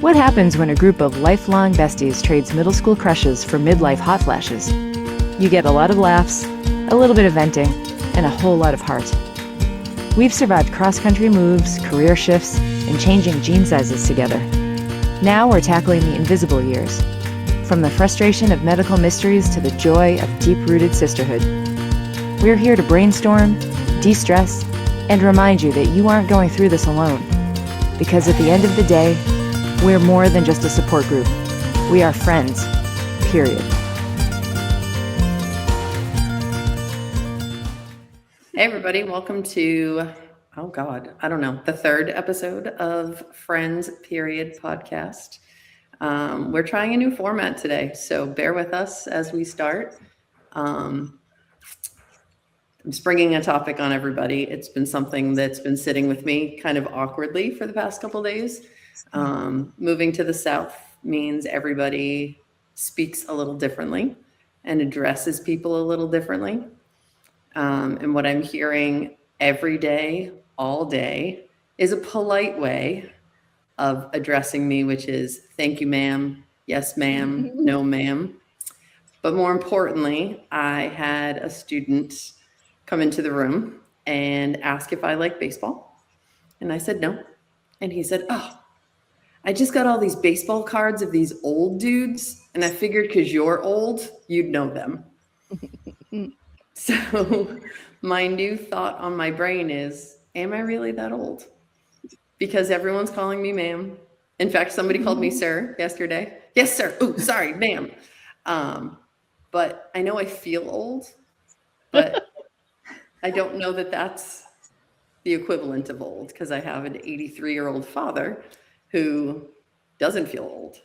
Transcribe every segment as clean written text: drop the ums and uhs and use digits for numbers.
What happens when a group of lifelong besties trades middle school crushes for midlife hot flashes? You get a lot of laughs, a little bit of venting, and a whole lot of heart. We've survived cross-country moves, career shifts, and changing gene sizes together. Now we're tackling the invisible years, from the frustration of medical mysteries to the joy of deep-rooted sisterhood. We're here to brainstorm, de-stress, and remind you that you aren't going through this alone. Because at the end of the day, we're more than just a support group. We are friends, period. Hey everybody, welcome to, the third episode of Friends, Period podcast. We're trying a new format today, so bear with us as we start. I'm springing a topic on everybody. It's been something that's been sitting with me kind of awkwardly for the past couple of days. Moving to the South means everybody speaks a little differently and addresses people a little differently. And what I'm hearing every day, all day, is a polite way of addressing me, which is thank you, ma'am, yes, ma'am, no, ma'am. But more importantly, I had a student come into the room and ask if I like baseball. And I said no. And he said, oh, I just got all these baseball cards of these old dudes. And I figured because you're old, you'd know them. So my new thought on my brain is, am I really that old? Because everyone's calling me ma'am. In fact, somebody called me sir yesterday. Yes, sir. Oh, sorry, ma'am. But I know I feel old, but I don't know that that's the equivalent of old because I have an 83-year-old father who doesn't feel old.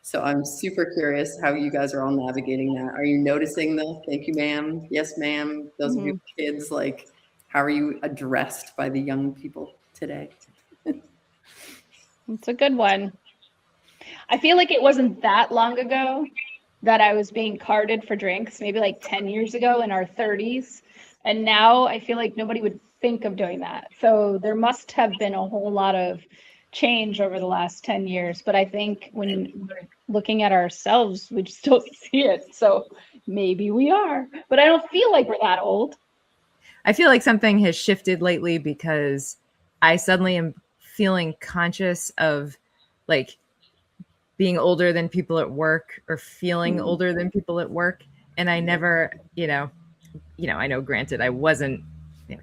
So I'm super curious how you guys are all navigating that. Are you noticing the thank you, ma'am? Yes, ma'am. Those of you kids, like, how are you addressed by the young people today? It's a good one. I feel like it wasn't that long ago that I was being carded for drinks, maybe like 10 years ago in our 30s. And now I feel like nobody would think of doing that. So there must have been a whole lot of change over the last 10 years. But I think when we're looking at ourselves, we just don't see it. So maybe we are. But I don't feel like we're that old. I feel like something has shifted lately because I suddenly am feeling conscious of like being older than people at work or feeling older than people at work. And I never, I know, granted, I wasn't,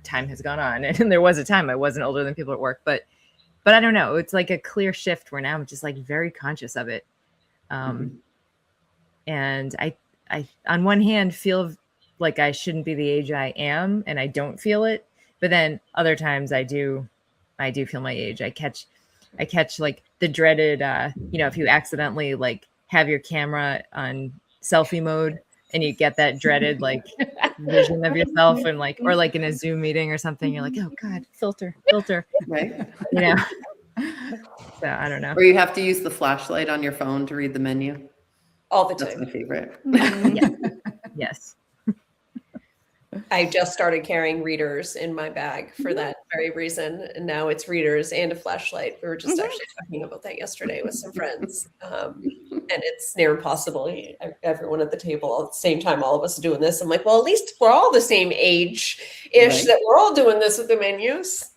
time has gone on and there was a time I wasn't older than people at work, but I don't know. It's like a clear shift where now I'm just like very conscious of it. And I, on one hand, feel like I shouldn't be the age I am, and I don't feel it. But then other times I do feel my age. I catch like the dreaded, if you accidentally like have your camera on selfie mode and you get that dreaded like vision of yourself and like, or like in a Zoom meeting or something, you're like, oh God, filter, Right. So I don't know. Or you have to use the flashlight on your phone to read the menu. All the That's time. my favorite. Yes. I just started carrying readers in my bag for that very reason. And now it's readers and a flashlight. We were just actually talking about that yesterday with some friends. And it's near impossible. Everyone at the table at the same time, all of us doing this. I'm like, well, at least we're all the same age-ish that we're all doing this with the menus,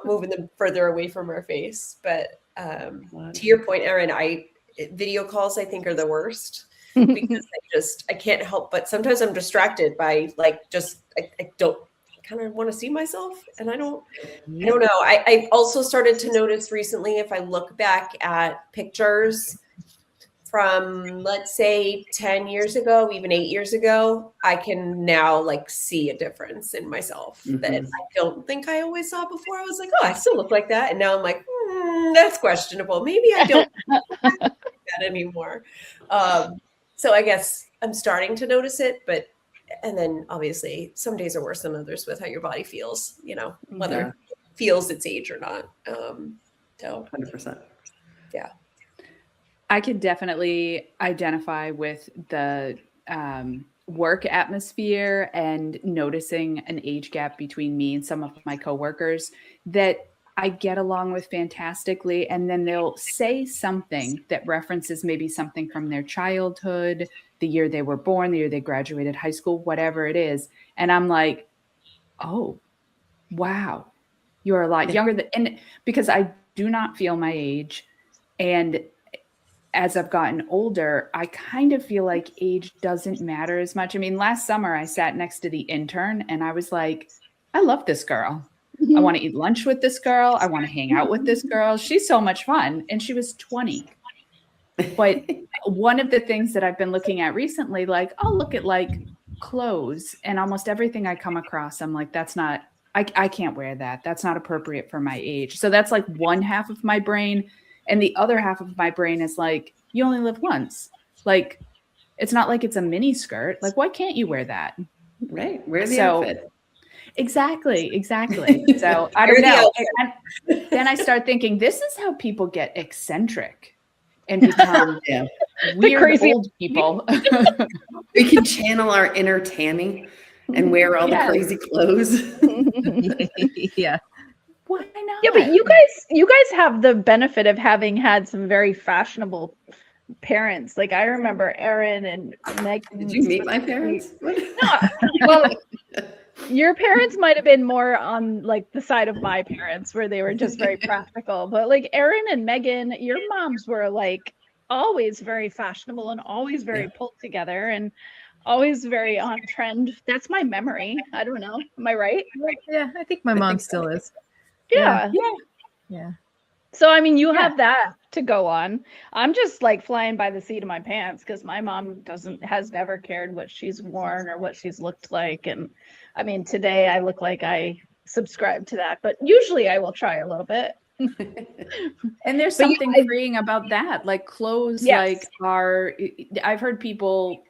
moving them further away from our face. But to your point, Erin, video calls I think are the worst. Because I can't help but sometimes I'm distracted by like I don't kind of want to see myself, and I don't know. I also started to notice recently, if I look back at pictures from let's say 10 years ago, even 8 years ago, I can now like see a difference in myself that I don't think I always saw before. I was like, oh, I still look like that, and now I'm like, that's questionable. Maybe I don't look like that anymore. So I guess I'm starting to notice it, and then obviously some days are worse than others with how your body feels, whether it feels its age or not. So 100%. Yeah. I could definitely identify with the work atmosphere and noticing an age gap between me and some of my coworkers that I get along with fantastically, and then they'll say something that references maybe something from their childhood, the year they were born, the year they graduated high school, whatever it is. And I'm like, oh, wow, you're a lot younger than, and because I do not feel my age. And as I've gotten older, I kind of feel like age doesn't matter as much. I mean, last summer I sat next to the intern and I was like, I love this girl. I want to eat lunch with this girl. I want to hang out with this girl. She's so much fun. And she was 20. But one of the things that I've been looking at recently, like, I'll look at like clothes, and almost everything I come across, I'm like, that's not, I can't wear that. That's not appropriate for my age. So that's like one half of my brain. And the other half of my brain is like, you only live once. Like, it's not like it's a mini skirt. Like, why can't you wear that? Right. Wear the outfit. Exactly. So I don't know. And then I start thinking, this is how people get eccentric and become weird crazy old people. We can channel our inner Tammy and wear all the crazy clothes. Yeah. Why not? Yeah, but you guys have the benefit of having had some very fashionable parents. Like I remember Erin and Meg. Did you meet my parents? No, well, your parents might have been more on like the side of my parents, where they were just very practical. But like Erin and Megan, your moms were like always very fashionable and always very pulled together and always very on trend. That's my memory. I don't know. Am I right? Yeah, I think my mom still is. Yeah. Yeah. So, I mean, you have that to go on. I'm just like flying by the seat of my pants because my mom has never cared what she's worn or what she's looked like. And I mean, today I look like I subscribe to that, but usually I will try a little bit. And there's something freeing about that. Like clothes, I've heard people,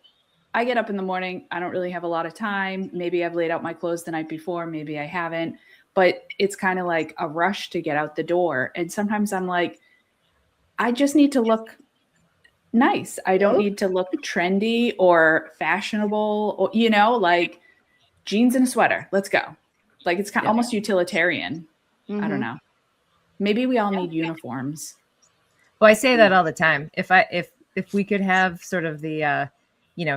I get up in the morning, I don't really have a lot of time. Maybe I've laid out my clothes the night before, maybe I haven't. But it's kind of like a rush to get out the door. And sometimes I'm like, I just need to look nice. I don't need to look trendy or fashionable or, like jeans and a sweater. Let's go. Like it's kind of almost utilitarian. Mm-hmm. I don't know. Maybe we all need uniforms. Well, I say that all the time. If we could have sort of the,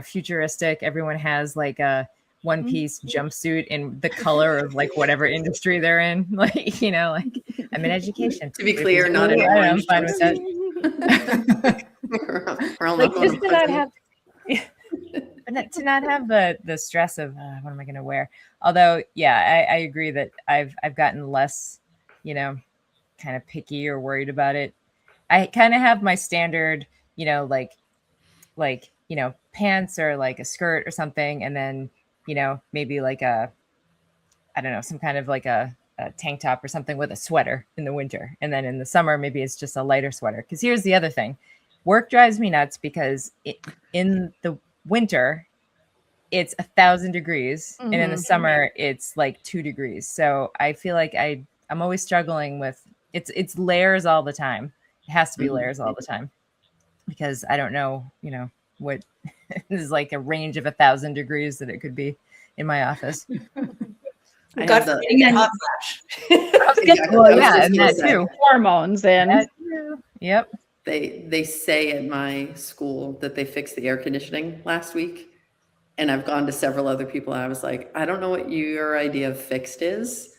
futuristic, everyone has like a one-piece jumpsuit in the color of like whatever industry they're in, like I'm in education. To be clear, not in I'm fine with that. We're all Like not just to not have, to not have the stress of what am I going to wear. Although, I agree that I've gotten less, kind of picky or worried about it. I kind of have my standard, pants or like a skirt or something, and then maybe like some kind of like a tank top or something with a sweater in the winter. And then in the summer, maybe it's just a lighter sweater. Because here's the other thing. Work drives me nuts because in the winter, it's 1,000 degrees. Mm-hmm. And in the summer, it's like 2 degrees. So I feel like I'm always struggling with, it's layers all the time. It has to be layers all the time. Because I don't know, what is like a range of 1,000 degrees that it could be in my office. God forbid a hot flash. And that too. Hormones and yep. They say at my school that they fixed the air conditioning last week, and I've gone to several other people. And I was like, I don't know what your idea of fixed is,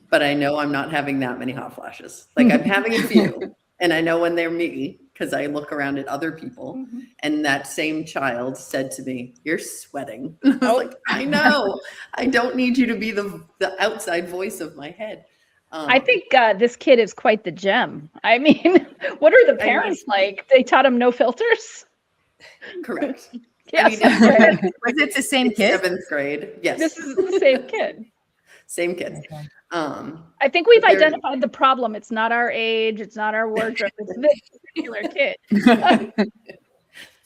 but I know I'm not having that many hot flashes. Like I'm having a few, and I know when they're me. Because I look around at other people, and that same child said to me, "You're sweating." I was like, "I know. I don't need you to be the outside voice of my head." I think this kid is quite the gem. I mean, what are the parents like? They taught him no filters? Correct. Yes. Was it the same kid? 7th grade. Yes. This is the same kid. Same kid. Okay. I think we've identified the problem. It's not our age. It's not our wardrobe. It's this particular kid.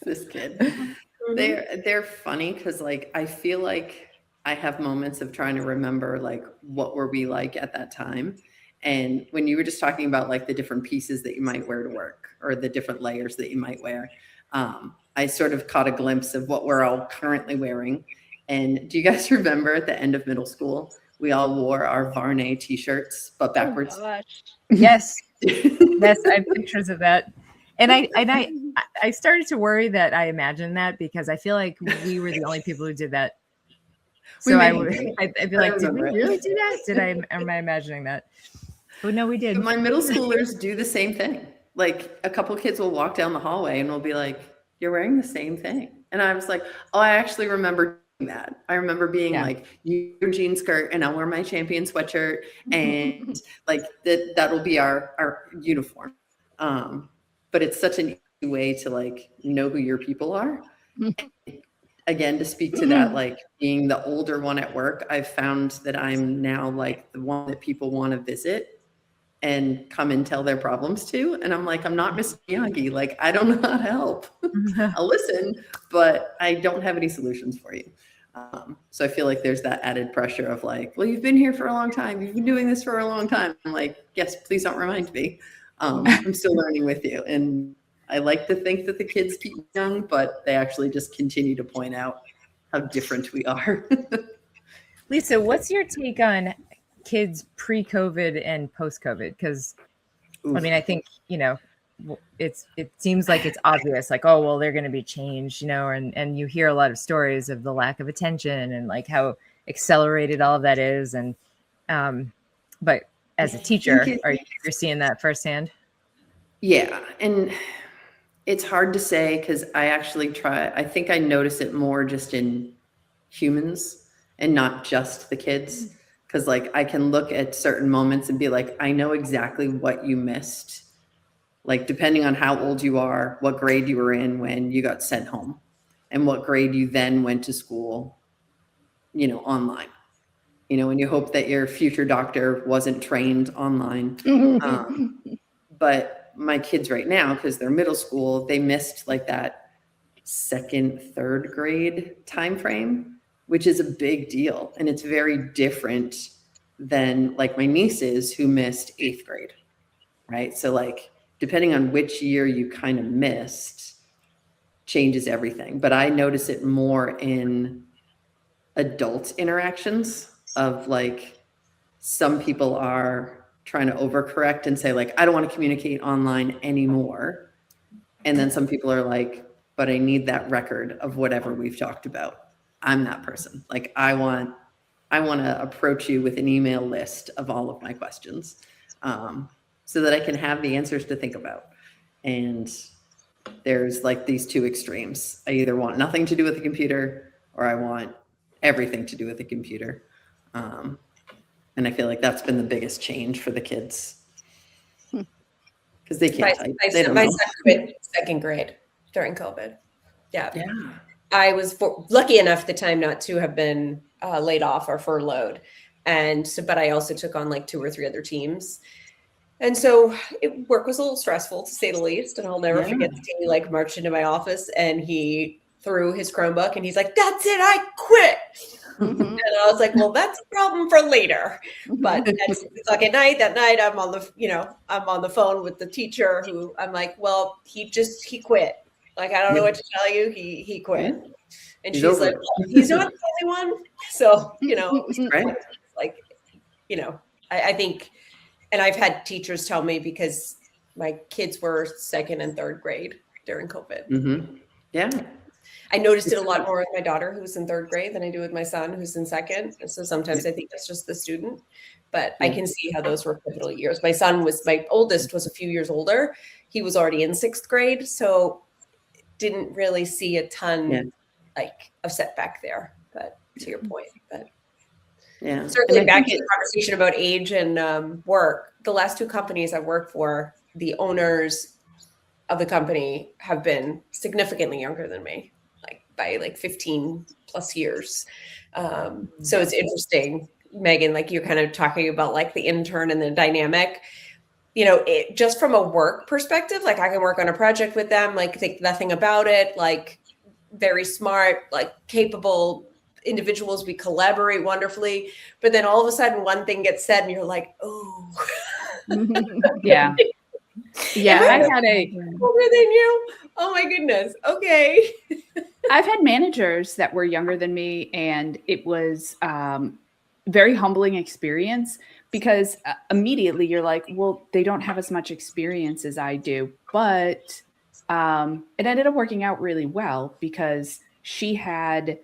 This kid. They're funny because like I feel like I have moments of trying to remember like what were we like at that time. And when you were just talking about like the different pieces that you might wear to work or the different layers that you might wear, I sort of caught a glimpse of what we're all currently wearing. And do you guys remember at the end of middle school we all wore our Varney t-shirts, but backwards. Oh gosh. Yes. Yes, I have pictures of that. And I started to worry that I imagined that because I feel like we were the only people who did that. We So may have. I'd be like, did we remember it. really do that? Am I imagining that? Oh no, we did. But my middle schoolers do the same thing. Like a couple kids will walk down the hallway and will be like, "You're wearing the same thing." And I was like, "Oh, I actually remember doing that. I remember being like, your jean skirt and I'll wear my Champion sweatshirt and like that'll be our uniform." But it's such an easy way to like know who your people are. Again, to speak to that, like being the older one at work, I've found that I'm now like the one that people want to visit and come and tell their problems to. And I'm like, I'm not Miss Miyagi. Like, I don't know how to help. I'll listen, but I don't have any solutions for you. So I feel like there's that added pressure of like, well, you've been here for a long time. You've been doing this for a long time. I'm like, yes, please don't remind me. I'm still learning with you. And I like to think that the kids keep me young, but they actually just continue to point out how different we are. Lisa, what's your take on kids pre-COVID and post-COVID? Because I mean, I think, it seems like it's obvious, like, oh, well, they're going to be changed, and you hear a lot of stories of the lack of attention and like how accelerated all of that is. And, but as a teacher, you're seeing that firsthand? Yeah. And it's hard to say because I think I notice it more just in humans and not just the kids. Because like I can look at certain moments and be like, I know exactly what you missed. Like depending on how old you are, what grade you were in when you got sent home, and what grade you then went to school, online. And you hope that your future doctor wasn't trained online. But my kids right now, because they're middle school, they missed like that second, third grade time frame, which is a big deal. And it's very different than like my nieces who missed 8th grade, right? So like, depending on which year you kind of missed changes everything. But I notice it more in adult interactions of like, some people are trying to overcorrect and say like, I don't want to communicate online anymore. And then some people are like, but I need that record of whatever we've talked about. I'm that person. Like I want to approach you with an email list of all of my questions, so that I can have the answers to think about. And there's like these two extremes. I either want nothing to do with the computer or I want everything to do with the computer. And I feel like that's been the biggest change for the kids because they can't type. My son quit 2nd grade during COVID. Yeah. I was lucky enough at the time not to have been laid off or furloughed. But I also took on like 2 or 3 other teams. And so work was a little stressful to say the least. And I'll never forget the day he like marched into my office and he threw his Chromebook and he's like, "That's it, I quit." And I was like, well, that's a problem for later. But it's like that night I'm on the phone with the teacher who I'm like, well, he quit. Like, I don't know what to tell you. He quit. And she's like, well, he's not the only one. So, like, I think, and I've had teachers tell me because my kids were 2nd and 3rd grade during COVID. Mm-hmm. Yeah. I noticed it a lot more with my daughter who's in 3rd grade than I do with my son who's in 2nd. And so sometimes I think that's just the student, but I can see how those were pivotal years. My oldest was a few years older. He was already in 6th grade. So didn't really see a ton of setback there, but to your point, but certainly back to the conversation about age and work, the last 2 companies I worked for, the owners of the company have been significantly younger than me. By like 15 plus years. So it's interesting, Megan, like you're kind of talking about like the intern and the dynamic, just from a work perspective, like I can work on a project with them, like think nothing about it, like very smart, like capable individuals. We collaborate wonderfully, but then all of a sudden one thing gets said and you're like, oh. Yeah. Yeah, I had older than you. Oh my goodness. Okay. I've had managers that were younger than me, and it was very humbling experience, because immediately you're like, well, they don't have as much experience as I do. But it ended up working out really well, because she had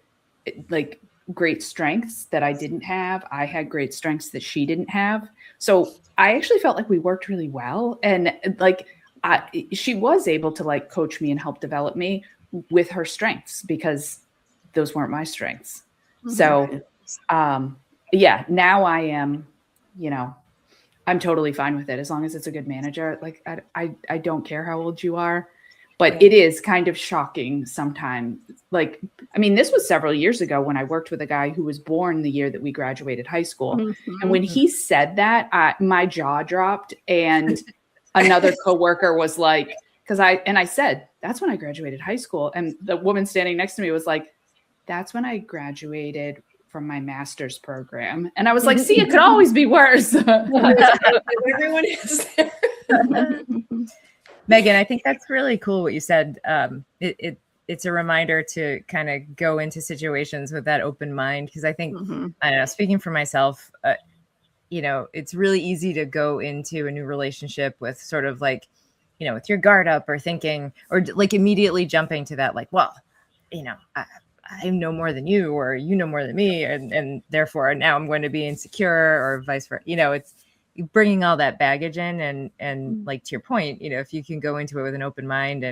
like great strengths that I didn't have. I had great strengths that she didn't have. So I actually felt like we worked really well. And like, she was able to like coach me and help develop me with her strengths, because those weren't my strengths. So, yeah, now I am, I'm totally fine with it as long as it's a good manager. Like, I don't care how old you are, but it is kind of shocking sometimes. Like, I mean, this was several years ago when I worked with a guy who was born the year that we graduated high school. Mm-hmm. And when he said that, my jaw dropped, and another coworker was like, I said, that's when I graduated high school. And the woman standing next to me was like, that's when I graduated from my master's program. And I was like, see, it could always be worse. Everyone is there. Megan, I think that's really cool what you said. It's a reminder to kind of go into situations with that open mind, because I think, I don't know, speaking for myself, it's really easy to go into a new relationship with sort of like, with your guard up, or thinking, or like immediately jumping to that, like, well, I know more than you, or you know more than me, and therefore now I'm going to be insecure, or vice versa. It's bringing all that baggage in, and like to your point, if you can go into it with an open mind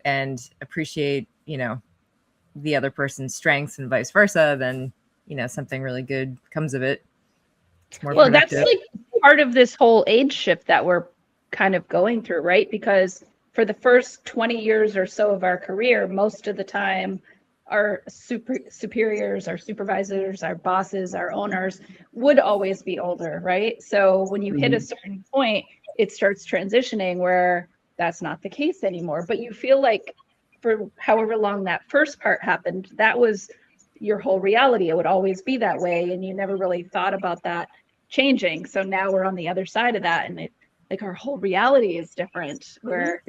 and appreciate, the other person's strengths and vice versa, then something really good comes of it. It's more productive. That's like part of this whole age shift that we're kind of going through, right? Because for the first 20 years or so of our career, most of the time, our superiors, our supervisors, our bosses, our owners would always be older, right? So when you hit a certain point, it starts transitioning where that's not the case anymore. But you feel like for however long that first part happened, that was your whole reality. It would always be that way. And you never really thought about that changing. So now we're on the other side of that. And it, like, our whole reality is different, where,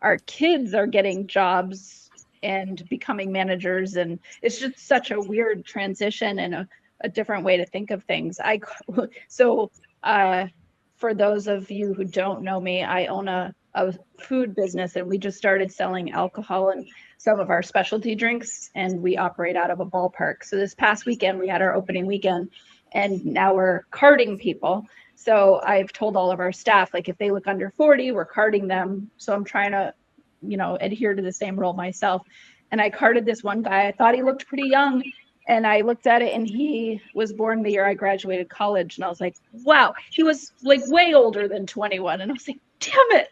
our kids are getting jobs and becoming managers, and it's just such a weird transition and a different way to think of things. For those of you who don't know me, I own a food business, and we just started selling alcohol and some of our specialty drinks, and we operate out of a ballpark. So this past weekend we had our opening weekend, and now we're carding people. So I've told all of our staff, like, if they look under 40, we're carding them. So I'm trying to adhere to the same rule myself. And I carded this one guy. I thought he looked pretty young. And I looked at it, and he was born the year I graduated college. And I was like, wow, he was like way older than 21. And I was like, damn it,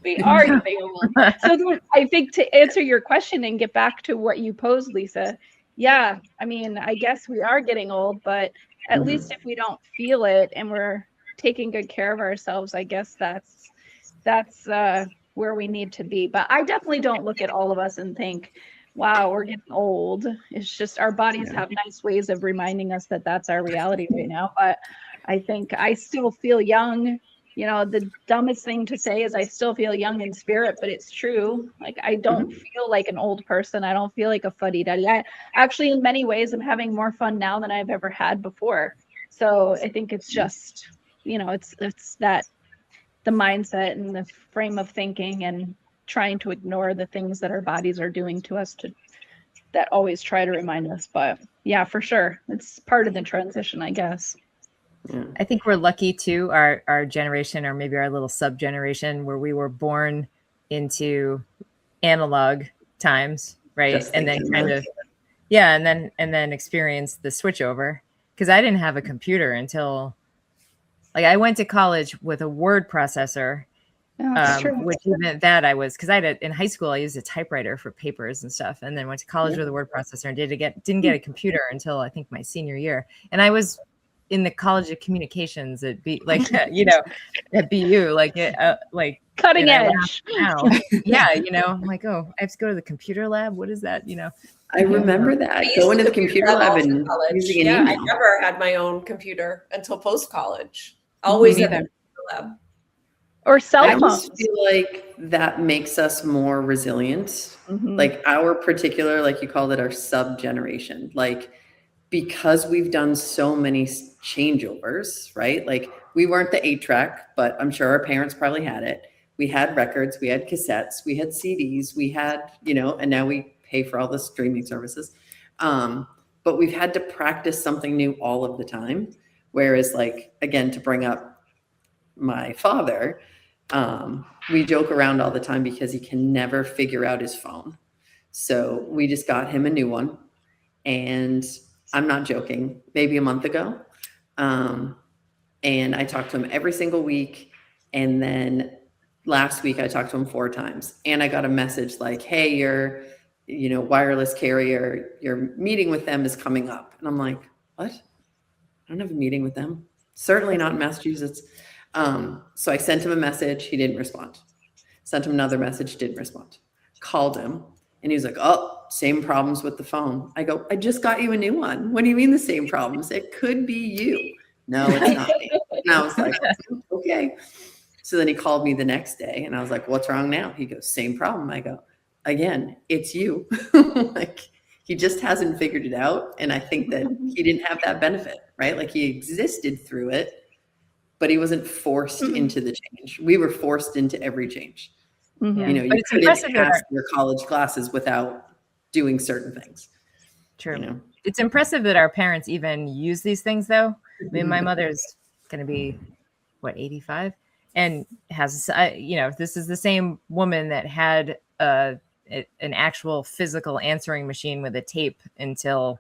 we are getting old. So then I think, to answer your question and get back to what you posed, Lisa, yeah, I mean, I guess we are getting old, but at least if we don't feel it and we're taking good care of ourselves, I guess that's where we need to be. But I definitely don't look at all of us and think, wow, we're getting old. It's just our bodies have nice ways of reminding us that that's our reality right now. But I think I still feel young. The dumbest thing to say is I still feel young in spirit, but it's true. Like, I don't feel like an old person. I don't feel like a fuddy-duddy. I actually, in many ways, I'm having more fun now than I've ever had before. So I think it's just, it's that the mindset and the frame of thinking, and trying to ignore the things that our bodies are doing to us that always try to remind us. But yeah, for sure, it's part of the transition, I guess. I think we're lucky too, our generation, or maybe our little sub generation, where we were born into analog times, right? And then and then experience the switch over, because I didn't have a computer until, like, I went to college with a word processor, which meant that because in high school I used a typewriter for papers and stuff, and then went to college with a word processor, and didn't get a computer until I think my senior year. And I was in the College of Communications at BU, like cutting edge. I'm like, oh, I have to go to the computer lab. What is that? I remember that, going to the computer lab and using an email. I never had my own computer until post-college. Always at the computer lab. Or cell I phones. almost feel like that makes us more resilient. Like our particular, like you called it, our sub generation. Like, because we've done so many changeovers, right? Like we weren't the 8-track, but I'm sure our parents probably had it. We had records, we had cassettes, we had CDs, we had, and now we pay for all the streaming services. But we've had to practice something new all of the time. Whereas, like, again, to bring up my father, we joke around all the time because he can never figure out his phone. So we just got him a new one. And I'm not joking, maybe a month ago. And I talked to him every single week. And then last week I talked to him 4 times. And I got a message like, hey, your wireless carrier, your meeting with them is coming up. And I'm like, what? I don't have a meeting with them. Certainly not in Massachusetts. So I sent him a message. He didn't respond. Sent him another message. Didn't respond. Called him. And he was like, oh, same problems with the phone. I go, I just got you a new one. What do you mean the same problems? It could be you. No, it's not me. And I was like, okay. So then he called me the next day and I was like, what's wrong now? He goes, same problem. I go, again, it's you. Like, he just hasn't figured it out. And I think that he didn't have that benefit, right? Like, he existed through it, but he wasn't forced into the change. We were forced into every change. Yeah. You couldn't pass your college classes without doing certain things. True. It's impressive that our parents even use these things, though. I mean, my mother's going to be, 85? And has, this is the same woman that had an actual physical answering machine with a tape until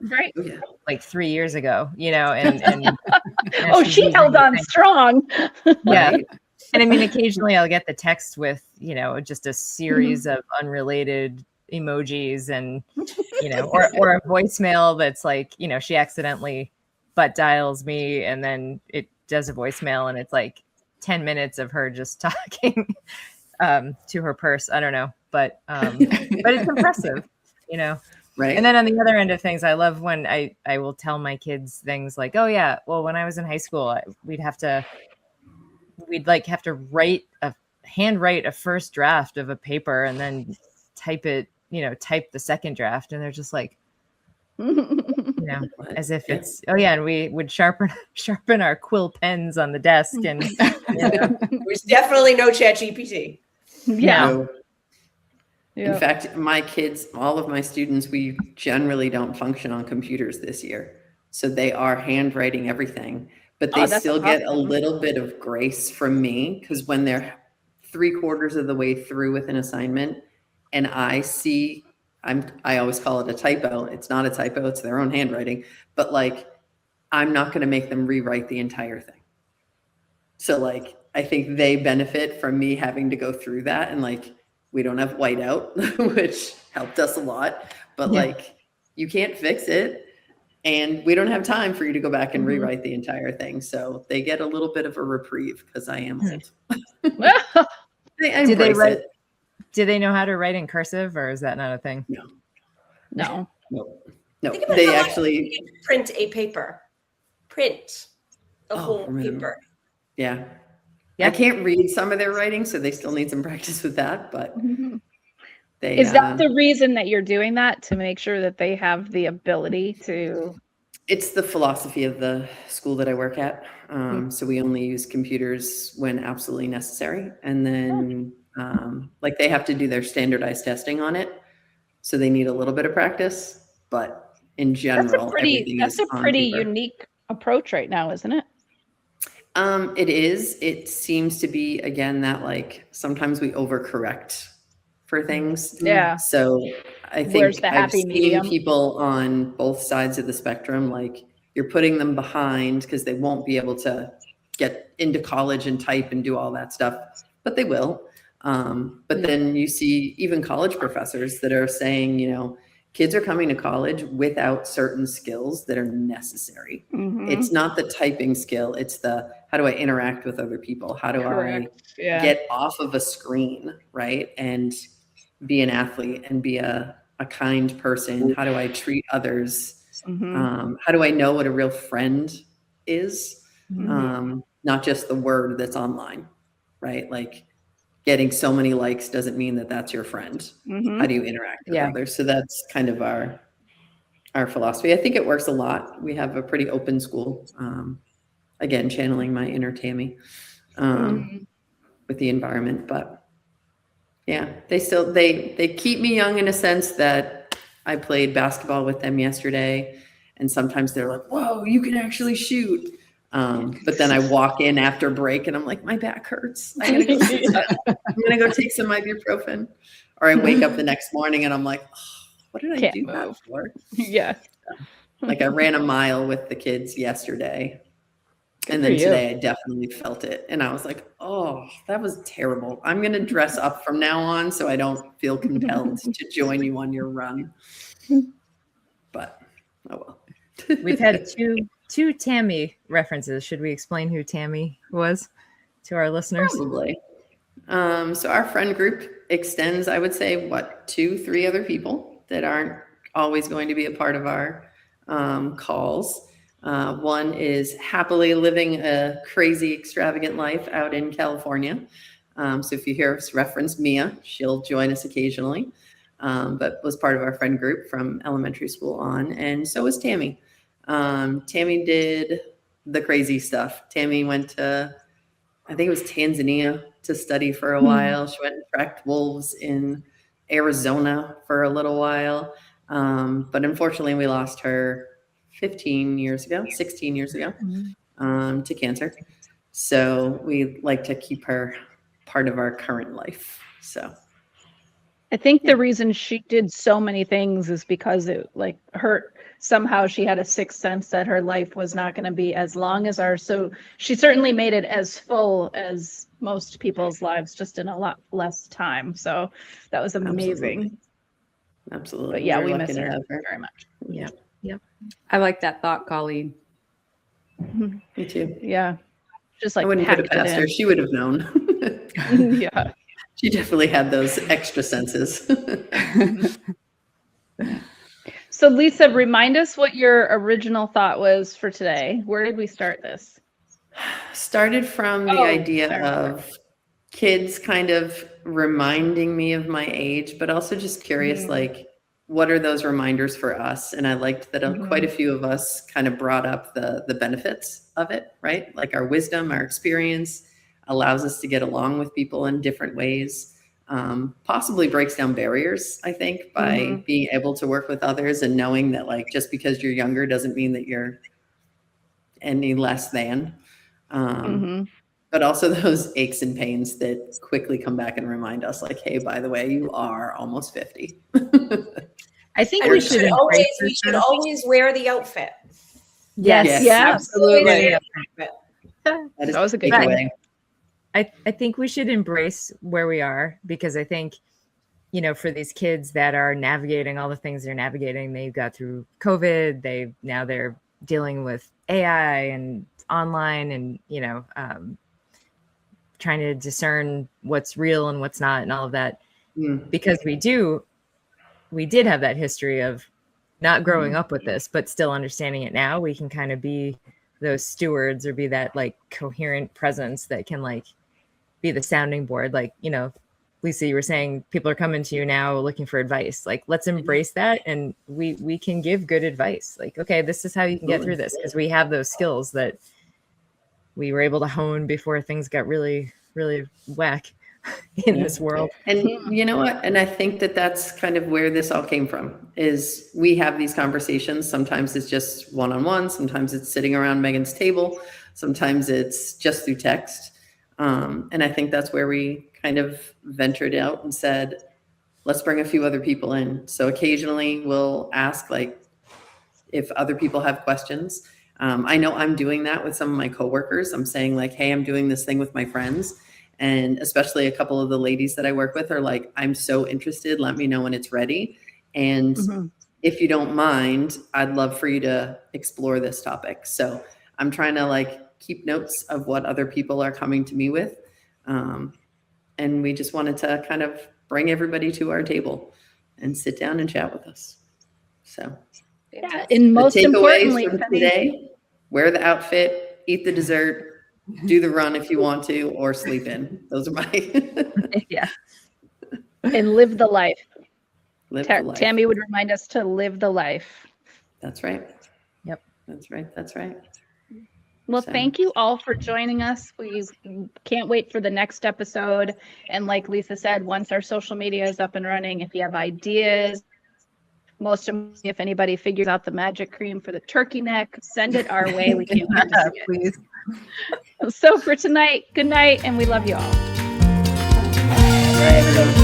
like 3 years ago, and oh, she held on strong. Yeah. Right? And I mean, occasionally I'll get the text with, just a series of unrelated emojis and, or a voicemail that's like, she accidentally butt dials me and then it does a voicemail and it's like 10 minutes of her just talking to her purse. I don't know, but it's impressive, Right. And then on the other end of things, I love when I will tell my kids things like, oh yeah, well, when I was in high school, we'd have to handwrite a first draft of a paper and then type the second draft. And they're just like, as if it's, oh yeah. And we would sharpen our quill pens on the desk. And there's definitely no ChatGPT. Yeah. No. In fact, my kids, all of my students, we generally don't function on computers this year. So they are handwriting everything, but they still get a little bit of grace from me, because when they're 3/4 of the way through with an assignment and I see, I always call it a typo. It's not a typo, it's their own handwriting, but like, I'm not going to make them rewrite the entire thing. So like, I think they benefit from me having to go through that. And like, we don't have whiteout, which helped us a lot, but like, you can't fix it. And we don't have time for you to go back and rewrite the entire thing. So they get a little bit of a reprieve because I am old. Do they know how to write in cursive, or is that not a thing? No. They actually print a paper. Print a whole paper. Yeah. I can't read some of their writing, so they still need some practice with that. But is that the reason that you're doing that, to make sure that they have the ability to? It's the philosophy of the school that I work at. So we only use computers when absolutely necessary, and then like they have to do their standardized testing on it, so they need a little bit of practice. But in general, that's a pretty unique approach right now, isn't it? It is. It seems to be, again, that like sometimes we overcorrect for things. Yeah. So I think I've seen people on both sides of the spectrum, like you're putting them behind because they won't be able to get into college and type and do all that stuff, but they will. But then you see even college professors that are saying, kids are coming to college without certain skills that are necessary. It's not the typing skill. It's the, how do I interact with other people? How do I get off of a screen, right? And be an athlete and be a kind person. How do I treat others? How do I know what a real friend is? Not just the word that's online, right? Like getting so many likes doesn't mean that that's your friend. How do you interact with others? So that's kind of our our philosophy. I think it works a lot. We have a pretty open school. Again, channeling my inner Tammy with the environment, but yeah, they keep me young in a sense that I played basketball with them yesterday, and sometimes they're like, "Whoa, you can actually shoot." But then I walk in after break and I'm like, my back hurts. I'm gonna go take some ibuprofen. Or I wake up the next morning and I'm like, oh, what did I do that for? Yeah. Like I ran a mile with the kids yesterday. And then today I definitely felt it. And I was like, oh, that was terrible. I'm going to dress up from now on so I don't feel compelled to join you on your run. But, oh well. We've had two Tammy references. Should we explain who Tammy was to our listeners? Probably. So our friend group extends, I would say, 2-3 other people that aren't always going to be a part of our calls. One is happily living a crazy, extravagant life out in California. So if you hear us reference Mia, she'll join us occasionally, but was part of our friend group from elementary school on. And so was Tammy. Tammy did the crazy stuff. Tammy went to, I think it was Tanzania to study for a while. She went and tracked wolves in Arizona for a little while. But unfortunately we lost her 16 years ago, to cancer. So we like to keep her part of our current life. So I think the reason she did so many things is because it like hurt. Somehow she had a sixth sense that her life was not going to be as long as ours. So she certainly made it as full as most people's lives, just in a lot less time. So that was amazing. Absolutely. But yeah, We're we lucky miss to her have her. very much. Yeah. I like that thought, Colleen. Me too. Yeah. Just like I wouldn't put it packed past her. in. She would have known. Yeah. She definitely had those extra senses. So Lisa, remind us what your original thought was for today. Where did we start this? Started from the idea of kids kind of reminding me of my age, but also just curious, like, what are those reminders for us? And I liked that quite a few of us kind of brought up the benefits of it, right? Like our wisdom, our experience allows us to get along with people in different ways. Possibly breaks down barriers, I think, by being able to work with others and knowing that, like, just because you're younger doesn't mean that you're any less than. But also those aches and pains that quickly come back and remind us, like, hey, by the way, you are almost 50. I think And we should embrace we should always wear the outfit. Yes, absolutely. That was a good takeaway. I think we should embrace where we are, because I think, you know, for these kids that are navigating all the things they're navigating, they've got through COVID, they're dealing with AI and online and, you know, trying to discern what's real and what's not and all of that. Because we did have that history of not growing up with this, but still understanding it now. We can kind of be those stewards or be that like coherent presence that can like be the sounding board. Like, you know, Lisa, you were saying people are coming to you now looking for advice. Like, let's embrace that. And we can give good advice. Like, okay, this is how you can get through this, because we have those skills that we were able to hone before things got really, really whack in this world. And you know what? And I think that that's kind of where this all came from, is we have these conversations. Sometimes it's just one-on-one. Sometimes it's sitting around Megan's table. Sometimes it's just through text. And I think that's where we kind of ventured out and said, let's bring a few other people in. So occasionally we'll ask, like, if other people have questions. I know I'm doing that with some of my coworkers. I'm saying, like, hey, I'm doing this thing with my friends. And especially a couple of the ladies that I work with are like, I'm so interested. Let me know when it's ready. And if you don't mind, I'd love for you to explore this topic. So I'm trying to like keep notes of what other people are coming to me with. And we just wanted to kind of bring everybody to our table and sit down and chat with us. So yeah, and most importantly from today, wear the outfit, eat the dessert, do the run if you want to, or sleep in. Those are my Yeah. And live the life. live the life. Tammy would remind us to live the life. That's right. Yep. That's right. That's right. Well, So- thank you all for joining us. We can't wait for the next episode. And like Lisa said, once our social media is up and running, if you have ideas, if anybody figures out the magic cream for the turkey neck, send it our way. We can't wait to see it. Please. So for tonight, good night, and we love you all. Bye, everybody.